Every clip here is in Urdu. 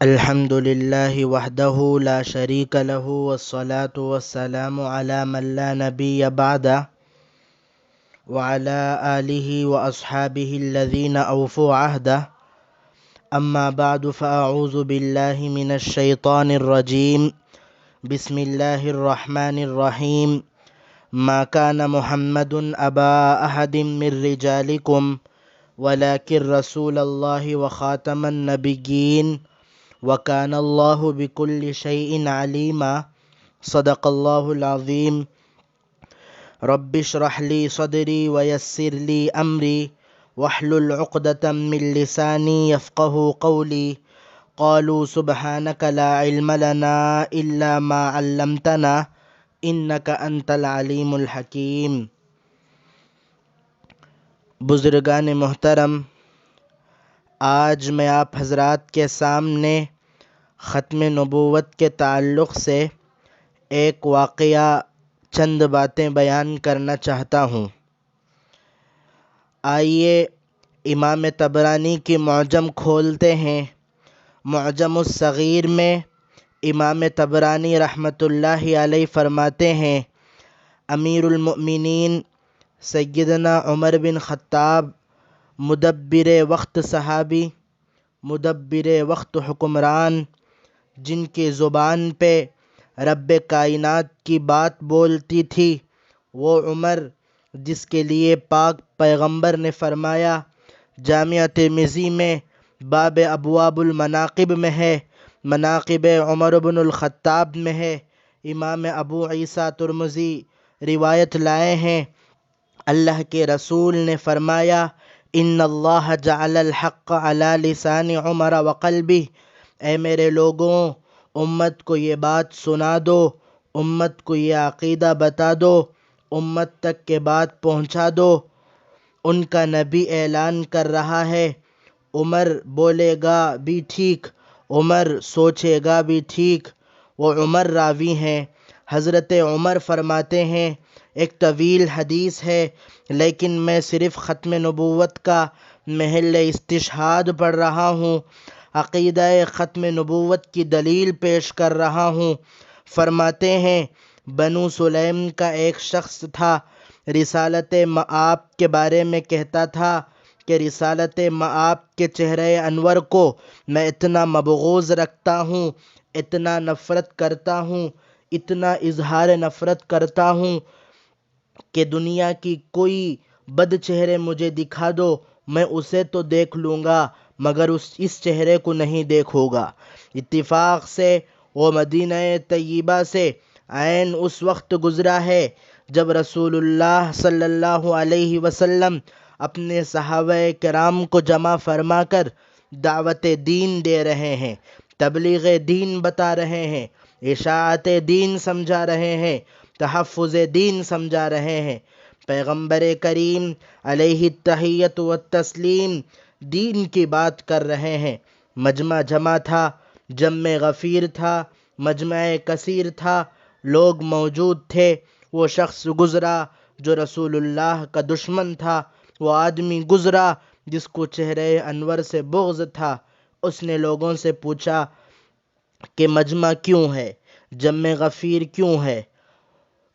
الحمد لله وحده لا شريك له والصلاة والسلام على من لا نبي بعده وعلى آله وأصحابه الذين أوفوا عهده. أما بعد فأعوذ بالله من الشيطان الرجيم. بسم الله الرحمن الرحيم. ما كان محمد أبا أحد من رجالكم ولكن رسول الله وخاتم النبيين وكان الله بكل شيء عليما. صدق الله العظيم. رب اشرح لي صدري ويسر لي أمري واحلل عقدة من لساني يفقه قولي. قالوا سبحانك لا علم لنا إلا ما علمتنا إنك أنت العليم الحكيم. بزرگان محترم، آج میں آپ حضرات کے سامنے ختم نبوت کے تعلق سے ایک واقعہ چند باتیں بیان کرنا چاہتا ہوں. آئیے امام طبرانی کی معجم کھولتے ہیں. معجم الصغیر میں امام طبرانی رحمۃ اللہ علیہ فرماتے ہیں، امیر المؤمنین سیدنا عمر بن خطاب مدبر وقت صحابی، مدبر وقت حکمران، جن کی زبان پہ رب کائنات کی بات بولتی تھی، وہ عمر جس کے لیے پاک پیغمبر نے فرمایا، جامعہ ترمذی میں باب ابواب المناقب میں ہے، مناقب عمر بن الخطاب میں ہے. امام ابو عیسیٰ ترمذی روایت لائے ہیں، اللہ کے رسول نے فرمایا، ان اللہ جعل الحق علی لسان عمر وقلبہ. اے میرے لوگوں، امت کو یہ بات سنا دو، امت کو یہ عقیدہ بتا دو، امت تک کے بات پہنچا دو. ان کا نبی اعلان کر رہا ہے، عمر بولے گا بھی ٹھیک، عمر سوچے گا بھی ٹھیک. وہ عمر راوی ہیں. حضرت عمر فرماتے ہیں، ایک طویل حدیث ہے لیکن میں صرف ختم نبوت کا محل استشہاد پڑھ رہا ہوں، عقیدہ ختم نبوت کی دلیل پیش کر رہا ہوں. فرماتے ہیں، بنو سلیم کا ایک شخص تھا، رسالت مآب کے بارے میں کہتا تھا کہ رسالت مآب کے چہرہ انور کو میں اتنا مبغوض رکھتا ہوں، اتنا نفرت کرتا ہوں، اتنا اظہار نفرت کرتا ہوں کہ دنیا کی کوئی بد چہرے مجھے دکھا دو، میں اسے تو دیکھ لوں گا مگر اس چہرے کو نہیں دیکھوں گا. اتفاق سے وہ مدینہ طیبہ سے عین اس وقت گزرا ہے جب رسول اللہ صلی اللہ علیہ وسلم اپنے صحابہ کرام کو جمع فرما کر دعوت دین دے رہے ہیں، تبلیغ دین بتا رہے ہیں، اشاعت دین سمجھا رہے ہیں، تحفظ دین سمجھا رہے ہیں. پیغمبر کریم علیہ التحیۃ والتسلیم دین کی بات کر رہے ہیں. مجمع جمع تھا، جمع غفیر تھا، مجمع کثیر تھا، لوگ موجود تھے. وہ شخص گزرا جو رسول اللہ کا دشمن تھا، وہ آدمی گزرا جس کو چہرہ انور سے بغض تھا. اس نے لوگوں سے پوچھا کہ مجمع کیوں ہے، جمع غفیر کیوں ہے،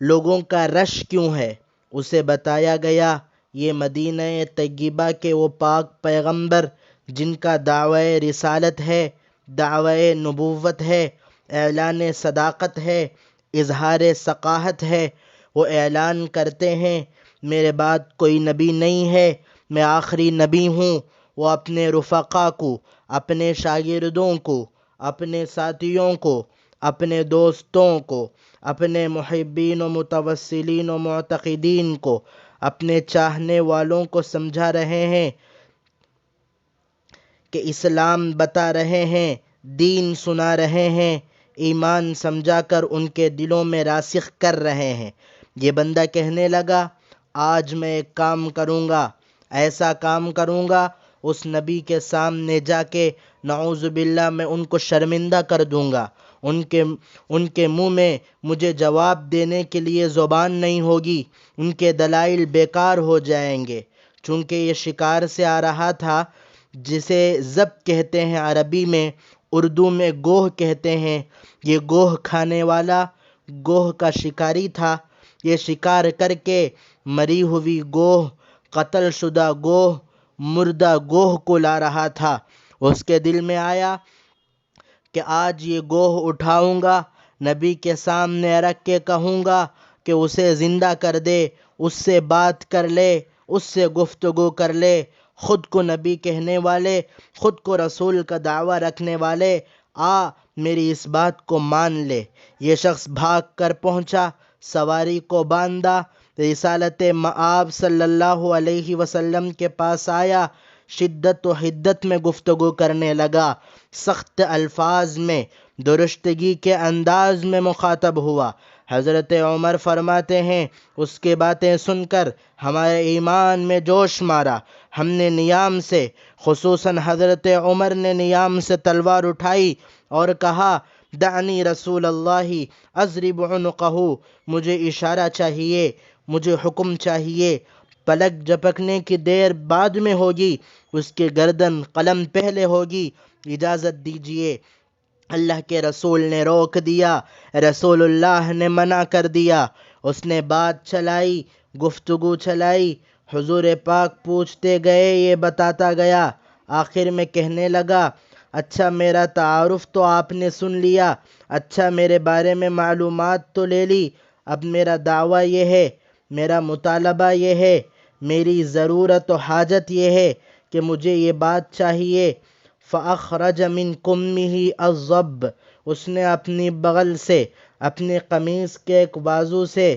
لوگوں کا رش کیوں ہے؟ اسے بتایا گیا، یہ مدینہ طیبہ کے وہ پاک پیغمبر جن کا دعوی رسالت ہے، دعوی نبوت ہے، اعلان صداقت ہے، اظہار ثقافت ہے. وہ اعلان کرتے ہیں، میرے بعد کوئی نبی نہیں ہے، میں آخری نبی ہوں. وہ اپنے رفقا کو، اپنے شاگردوں کو، اپنے ساتھیوں کو، اپنے دوستوں کو، اپنے محبین و متوسلین و معتقدین کو، اپنے چاہنے والوں کو سمجھا رہے ہیں کہ اسلام بتا رہے ہیں، دین سنا رہے ہیں، ایمان سمجھا کر ان کے دلوں میں راسخ کر رہے ہیں. یہ بندہ کہنے لگا، آج میں ایک کام کروں گا، ایسا کام کروں گا، اس نبی کے سامنے جا کے نعوذ باللہ میں ان کو شرمندہ کر دوں گا، ان کے منہ میں مجھے جواب دینے کے لیے زبان نہیں ہوگی، ان کے دلائل بیکار ہو جائیں گے۔ چونکہ یہ شکار سے آ رہا تھا، جسے ضبط کہتے ہیں عربی میں، اردو میں گوہ کہتے ہیں۔ یہ گوہ کھانے والا گوہ کا شکاری تھا۔ یہ شکار کر کے مری ہوئی گوہ، قتل شدہ گوہ، مردہ گوہ کو لا رہا تھا۔ اس کے دل میں آیا کہ آج یہ گوہ اٹھاؤں گا، نبی کے سامنے رکھ کے کہوں گا کہ اسے زندہ کر دے، اس سے بات کر لے، اس سے گفتگو کر لے۔ خود کو نبی کہنے والے، خود کو رسول کا دعویٰ رکھنے والے، میری اس بات کو مان لے۔ یہ شخص بھاگ کر پہنچا، سواری کو باندھا، رسالت مآب صلی اللہ علیہ وسلم کے پاس آیا، شدت و حدت میں گفتگو کرنے لگا، سخت الفاظ میں، درستگی کے انداز میں مخاطب ہوا۔ حضرت عمر فرماتے ہیں، اس کی باتیں سن کر ہمارے ایمان میں جوش مارا۔ ہم نے نیام سے، خصوصاً حضرت عمر نے نیام سے تلوار اٹھائی اور کہا، دعنی رسول اللہ اضرب عنقہ، مجھے اشارہ چاہیے، مجھے حکم چاہیے۔ پلک جھپکنے کی دیر بعد میں ہوگی، اس کی گردن قلم پہلے ہوگی، اجازت دیجیے۔ اللہ کے رسول نے روک دیا، رسول اللہ نے منع کر دیا۔ اس نے بات چلائی، گفتگو چلائی، حضور پاک پوچھتے گئے، یہ بتاتا گیا۔ آخر میں کہنے لگا، اچھا میرا تعارف تو آپ نے سن لیا، اچھا میرے بارے میں معلومات تو لے لی، اب میرا دعویٰ یہ ہے، میرا مطالبہ یہ ہے، میری ضرورت و حاجت یہ ہے کہ مجھے یہ بات چاہیے۔ فَأَخْرَجَ مِنْ قُمِّهِ الضَّبَّ، اس نے اپنی بغل سے، اپنی قمیص کے ایک بازو سے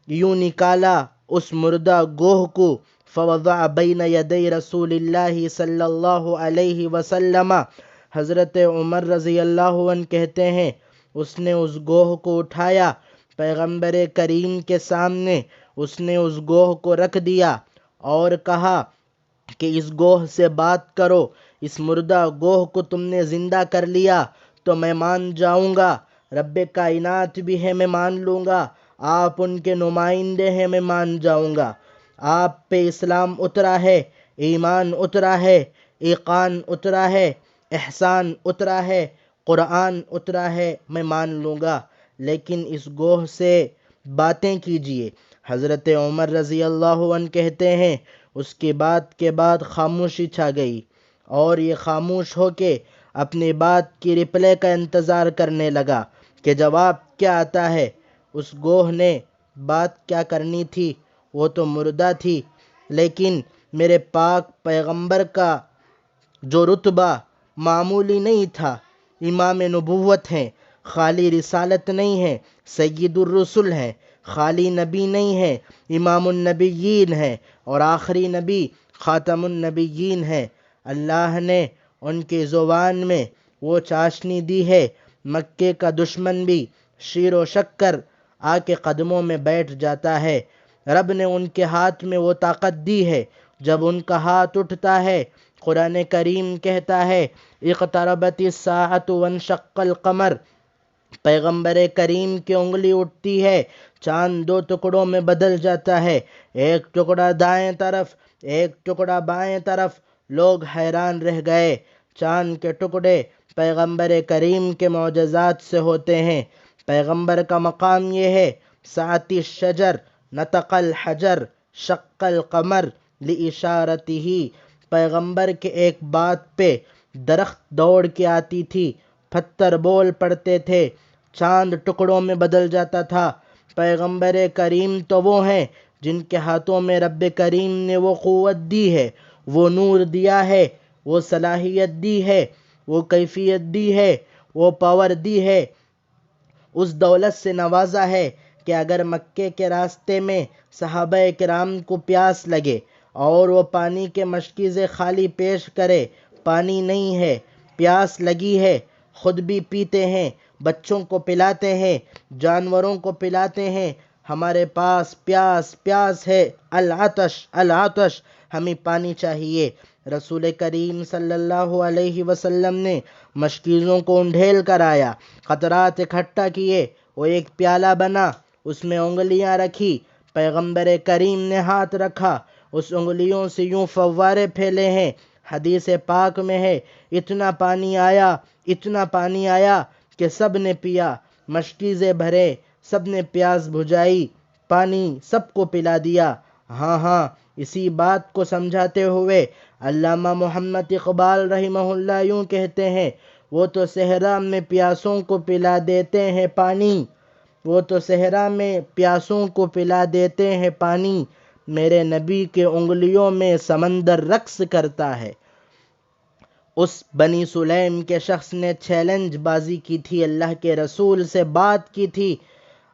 یوں نکالا اس مردہ گوہ کو، فَوَضَعَ بَيْنَ يَدَيْ رَسُولِ اللَّهِ صلی اللہ علیہ وسلم۔ حضرت عمر رضی اللہ عنہ کہتے ہیں، اس نے اس گوہ کو اٹھایا، پیغمبر کریم کے سامنے اس نے اس گوہ کو رکھ دیا اور کہا کہ اس گوہ سے بات کرو، اس مردہ گوہ کو تم نے زندہ کر لیا تو میں مان جاؤں گا، رب کائنات بھی ہے میں مان لوں گا، آپ ان کے نمائندے ہیں میں مان جاؤں گا، آپ پہ اسلام اترا ہے، ایمان اترا ہے، ایقان اترا ہے، احسان اترا ہے، قرآن اترا ہے، میں مان لوں گا، لیکن اس گوہ سے باتیں کیجیے۔ حضرت عمر رضی اللہ عنہ کہتے ہیں، اس کی بات کے بعد خاموشی چھا گئی اور یہ خاموش ہو کے اپنی بات کی رپلے کا انتظار کرنے لگا کہ جواب کیا آتا ہے۔ اس گوہ نے بات کیا کرنی تھی، وہ تو مردہ تھی، لیکن میرے پاک پیغمبر کا جو رتبہ معمولی نہیں تھا، امام نبوت ہیں، خالی رسالت نہیں ہے، سید الرسل ہیں، خالی نبی نہیں ہے، امام النبیین ہیں اور آخری نبی خاتم النبیین ہیں۔ اللہ نے ان کی زبان میں وہ چاشنی دی ہے، مکے کا دشمن بھی شیر و شکر آ کے قدموں میں بیٹھ جاتا ہے۔ رب نے ان کے ہاتھ میں وہ طاقت دی ہے، جب ان کا ہاتھ اٹھتا ہے، قرآن کریم کہتا ہے، اقتربت الساعۃ وانشق القمر، پیغمبر کریم کی انگلی اٹھتی ہے، چاند دو ٹکڑوں میں بدل جاتا ہے، ایک ٹکڑا دائیں طرف، ایک ٹکڑا بائیں طرف، لوگ حیران رہ گئے۔ چاند کے ٹکڑے پیغمبر کریم کے معجزات سے ہوتے ہیں۔ پیغمبر کا مقام یہ ہے، سعت الشجر نطق الحجر شق القمر لاشارتہ، پیغمبر کے ایک بات پہ درخت دوڑ کے آتی تھی، پتھر بول پڑتے تھے، چاند ٹکڑوں میں بدل جاتا تھا۔ پیغمبر کریم تو وہ ہیں جن کے ہاتھوں میں رب کریم نے وہ قوت دی ہے، وہ نور دیا ہے، وہ صلاحیت دی ہے، وہ کیفیت دی ہے، وہ پاور دی ہے، اس دولت سے نوازا ہے کہ اگر مکے کے راستے میں صحابہ کرام کو پیاس لگے اور وہ پانی کے مشکیزیں خالی پیش کرے، پانی نہیں ہے، پیاس لگی ہے، خود بھی پیتے ہیں، بچوں کو پلاتے ہیں، جانوروں کو پلاتے ہیں، ہمارے پاس پیاس ہے، العطش العطش، ہمیں پانی چاہیے، رسول کریم صلی اللہ علیہ وسلم نے مشکیزوں کو انڈھیل کر آیا، قطرات اکٹھا کیے، وہ ایک پیالہ بنا، اس میں انگلیاں رکھی، پیغمبر کریم نے ہاتھ رکھا، اس انگلیوں سے یوں فوارے پھیلے ہیں، حدیث پاک میں ہے اتنا پانی آیا کہ سب نے پیا، مشکیزیں بھرے، سب نے پیاس بجھائی، پانی سب کو پلا دیا۔ ہاں، اسی بات کو سمجھاتے ہوئے علامہ محمد اقبال رحمہ اللہ یوں کہتے ہیں، وہ تو صحرا میں پیاسوں کو پلا دیتے ہیں پانی، وہ تو صحرا میں پیاسوں کو پلا دیتے ہیں پانی، میرے نبی کے انگلیوں میں سمندر رقص کرتا ہے۔ اس بنی سلیم کے شخص نے چیلنج بازی کی تھی، اللہ کے رسول سے بات کی تھی،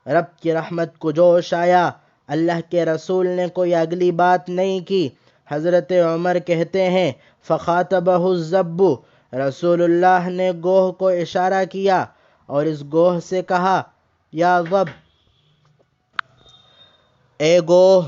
رب کی رحمت کو جوش آیا، اللہ کے رسول نے کوئی اگلی بات نہیں کی۔ حضرت عمر کہتے ہیں فخاطبہ الضب، رسول اللہ نے گوہ کو اشارہ کیا اور اس گوہ سے کہا یا ضب، اے گوہ،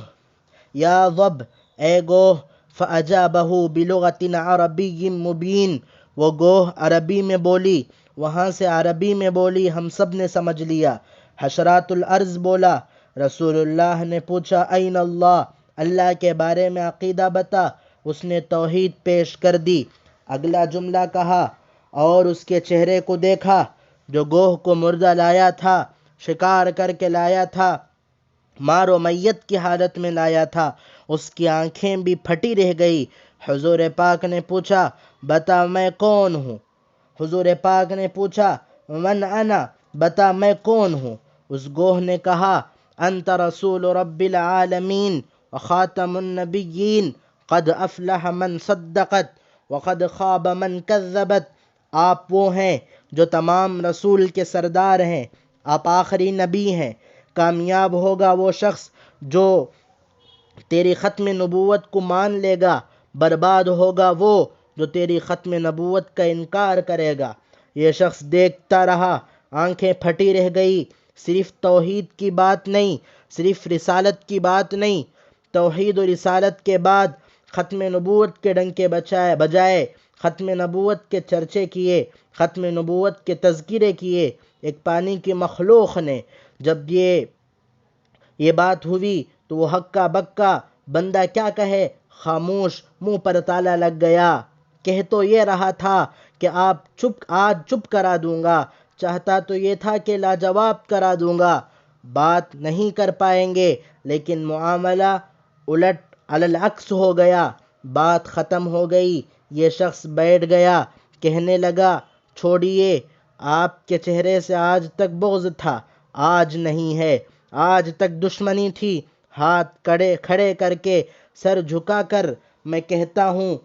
یا ضب، اے گوہ، فأجابہ بلغت عربی مبین، وہ گوہ عربی میں بولی، وہاں سے عربی میں بولی، ہم سب نے سمجھ لیا۔ حشرات الارض بولا، رسول اللہ نے پوچھا این اللہ، اللہ کے بارے میں عقیدہ بتا، اس نے توحید پیش کر دی۔ اگلا جملہ کہا اور اس کے چہرے کو دیکھا جو گوہ کو مردہ لایا تھا، شکار کر کے لایا تھا، مار و میت کی حالت میں لایا تھا، اس کی آنکھیں بھی پھٹی رہ گئی۔ حضور پاک نے پوچھا بتا میں کون ہوں؟ حضور پاک نے پوچھا من انا، بتا میں کون ہوں؟ اس گوہ نے کہا انت رسول رب العالمین وخاتم النبیین، قد افلح من صدقت وقد خاب من کذبت، آپ وہ ہیں جو تمام رسول کے سردار ہیں، آپ آخری نبی ہیں، کامیاب ہوگا وہ شخص جو تیری ختم نبوت کو مان لے گا، برباد ہوگا وہ جو تیری ختم نبوت کا انکار کرے گا۔ یہ شخص دیکھتا رہا، آنکھیں پھٹی رہ گئی، صرف توحید کی بات نہیں، صرف رسالت کی بات نہیں، توحید و رسالت کے بعد ختم نبوت کے ڈنکے بجائے ختم نبوت کے چرچے کیے، ختم نبوت کے تذکرے کیے۔ ایک پانی کی مخلوق نے جب یہ بات ہوئی تو وہ ہکا بکا، بندہ کیا کہے، خاموش، منہ پر تالا لگ گیا۔ کہہ تو یہ رہا تھا کہ آج چپ کرا دوں گا، چاہتا تو یہ تھا کہ لاجواب کرا دوں گا، بات نہیں کر پائیں گے، لیکن معاملہ الٹ العکس ہو گیا، بات ختم ہو گئی۔ یہ شخص بیٹھ گیا، کہنے لگا چھوڑیے، آپ کے چہرے سے آج تک بغض تھا، آج نہیں ہے، آج تک دشمنی تھی، ہاتھ کھڑے کر کے سر جھکا کر میں کہتا ہوں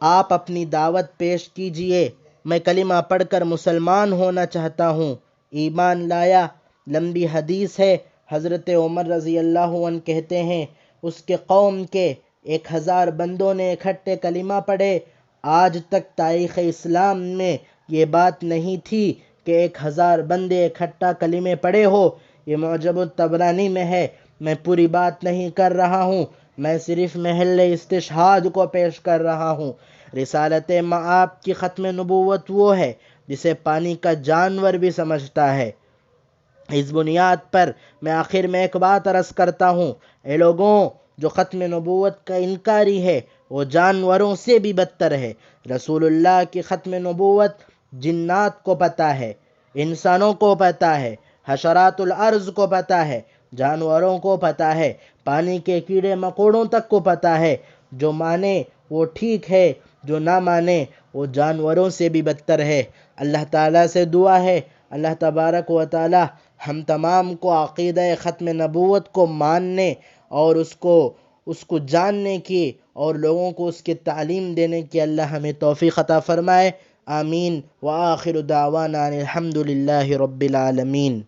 آپ اپنی دعوت پیش کیجئے، میں کلمہ پڑھ کر مسلمان ہونا چاہتا ہوں، ایمان لایا۔ لمبی حدیث ہے، حضرت عمر رضی اللہ عنہ کہتے ہیں اس کے قوم کے 1000 بندوں نے اکٹھے کلمہ پڑھے، آج تک تاریخ اسلام میں یہ بات نہیں تھی کہ 1000 بندے اکٹھا کلمے پڑھے ہو۔ یہ معجم الطبرانی میں ہے، میں پوری بات نہیں کر رہا ہوں، میں صرف محل استشہاد کو پیش کر رہا ہوں۔ رسالت مآب کی ختم نبوت وہ ہے جسے پانی کا جانور بھی سمجھتا ہے۔ اس بنیاد پر میں آخر میں ایک بات عرض کرتا ہوں، اے لوگوں، جو ختم نبوت کا انکاری ہے وہ جانوروں سے بھی بدتر ہے۔ رسول اللہ کی ختم نبوت جنات کو پتہ ہے، انسانوں کو پتہ ہے، حشرات الارض کو پتہ ہے، جانوروں کو پتہ ہے، پانی کے کیڑے مکوڑوں تک کو پتہ ہے۔ جو مانے وہ ٹھیک ہے، جو نہ مانے وہ جانوروں سے بھی بدتر ہے۔ اللہ تعالیٰ سے دعا ہے اللہ تبارک و تعالیٰ ہم تمام کو عقیدہ ختم نبوت کو ماننے اور اس کو جاننے کی اور لوگوں کو اس کی تعلیم دینے کی اللہ ہمیں توفیق عطا فرمائے، آمین۔ وآخر دعوانا الحمد للہ رب العالمین۔